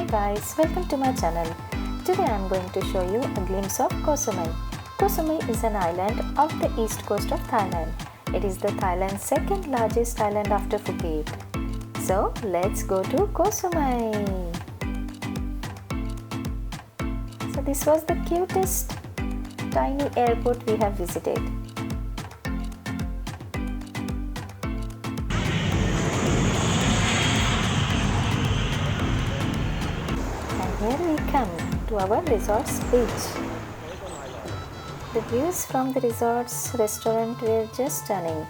guys, welcome to my channel. Today I am going to show you a glimpse of Koh Samui. Koh Samui is an island off the east coast of Thailand. It is the Thailand's second largest island after Phuket. So let's go to Koh Samui. So this was the cutest tiny airport we have visited. Here we come to our resort's beach. The views from the resort's restaurant were just stunning.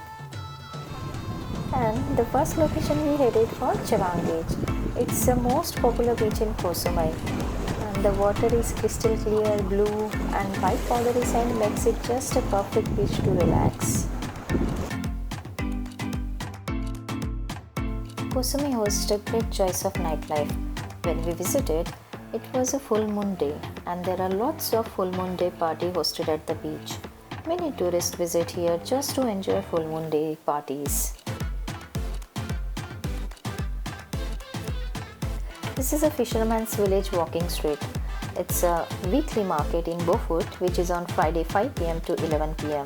And the first location we headed for Chaweng Beach. It's the most popular beach in Koh Samui. And the water is crystal clear blue and white powdery sand makes it just a perfect beach to relax. Koh Samui hosts a great choice of nightlife. When we visited, it was a full moon day and there are lots of full moon day party hosted at the beach. Many tourists visit here just to enjoy full moon day parties. This is a fisherman's village walking street. It's a weekly market in Bophut which is on Friday 5 pm to 11 pm.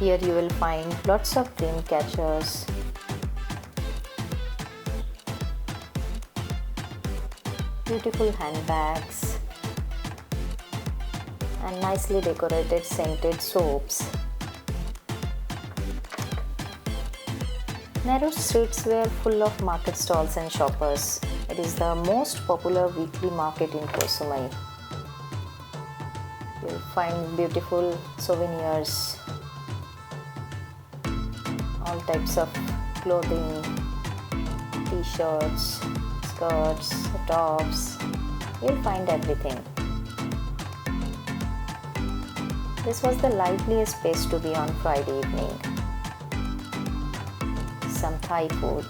Here you will find lots of dream catchers, beautiful handbags and nicely decorated scented soaps. Narrow streets were full of market stalls and shoppers. It is the most popular weekly market in Koh Samui. You'll find beautiful souvenirs, all types of clothing, t-shirts, skirts, tops, you'll find everything. This was the liveliest place to be on Friday evening. Some Thai food.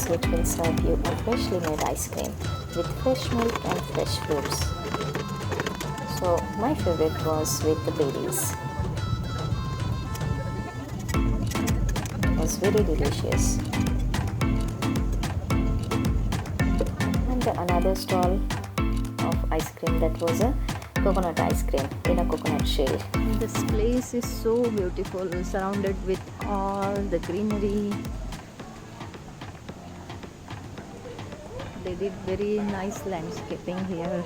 Which will serve you a freshly made ice cream with fresh milk and fresh fruits. So my favorite was with the berries. It was very delicious. And another stall of ice cream, that was a coconut ice cream in a coconut shell. This place is so beautiful, surrounded with all the greenery. They did very nice landscaping here.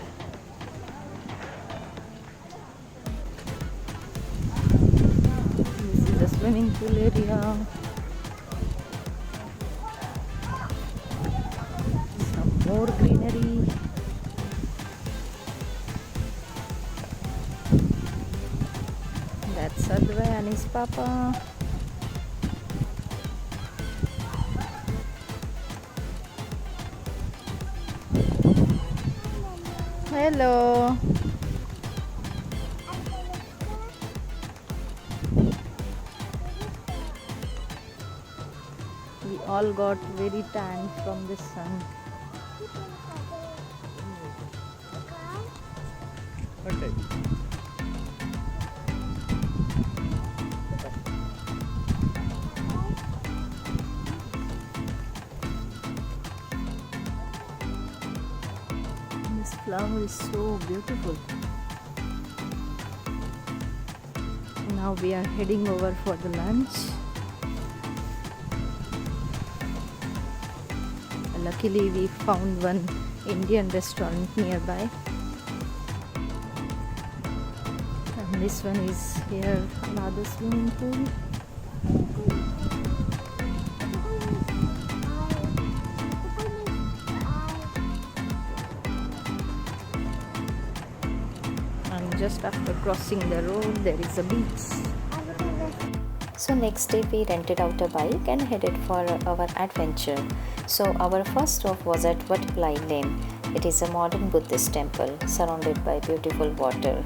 This is the swimming pool area. Some more greenery. That's Sadhva and his papa. Hello. We all got very tan from the sun. Okay. This flower is so beautiful. Now we are heading over for the lunch. Luckily we found one Indian restaurant nearby. This one is here, another swimming pool. And just after crossing the road, there is a beach. So next day we rented out a bike and headed for our adventure. So our first stop was at Wat Plai Laem. It is a modern Buddhist temple surrounded by beautiful water.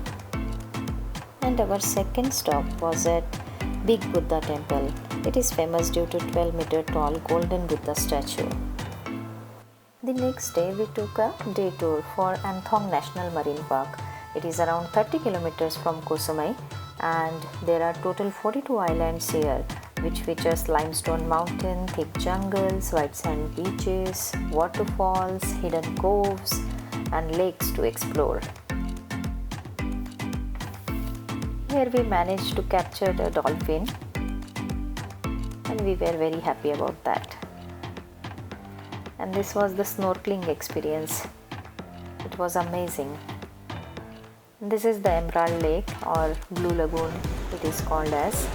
And our second stop was at Big Buddha Temple. It is famous due to 12-meter tall golden Buddha statue. The next day we took a day tour for Anthong National Marine Park. It is around 30 kilometers from Koh Samui, and there are total 42 islands here, which features limestone mountain, thick jungles, white sand beaches, waterfalls, hidden coves and lakes to explore. Here we managed to capture a dolphin and we were very happy about that. And this was the snorkeling experience. It was amazing. This is the Emerald Lake or Blue Lagoon, it is called as,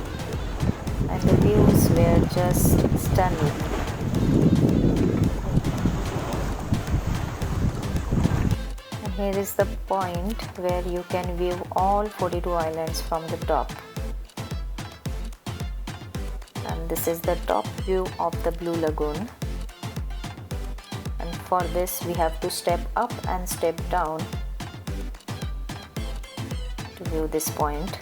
and the views were just stunning. And here is the point where you can view all 42 islands from the top. And this is the top view of the Blue Lagoon. And for this we have to step up and step down to view this point.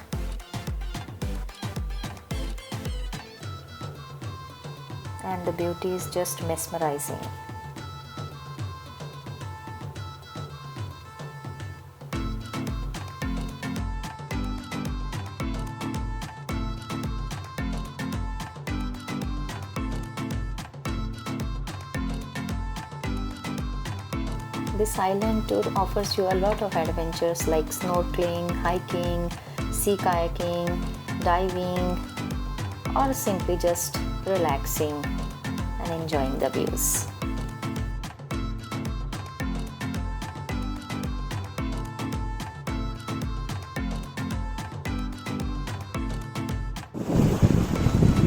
And the beauty is just mesmerizing. This island tour offers you a lot of adventures like snorkeling, hiking, sea kayaking, diving, or simply just relaxing and enjoying the views.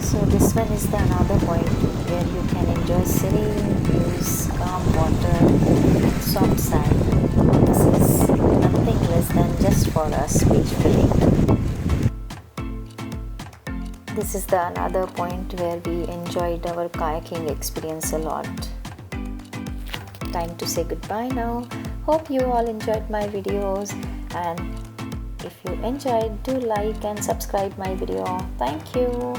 So this one is the another point where you can enjoy serene views, calm water, and soft sand. This is nothing less than just for us beach feeling. This is the another point where we enjoyed our kayaking experience a lot. Time to say goodbye now. Hope you all enjoyed my videos, and if you enjoyed, do like and subscribe my video. Thank you.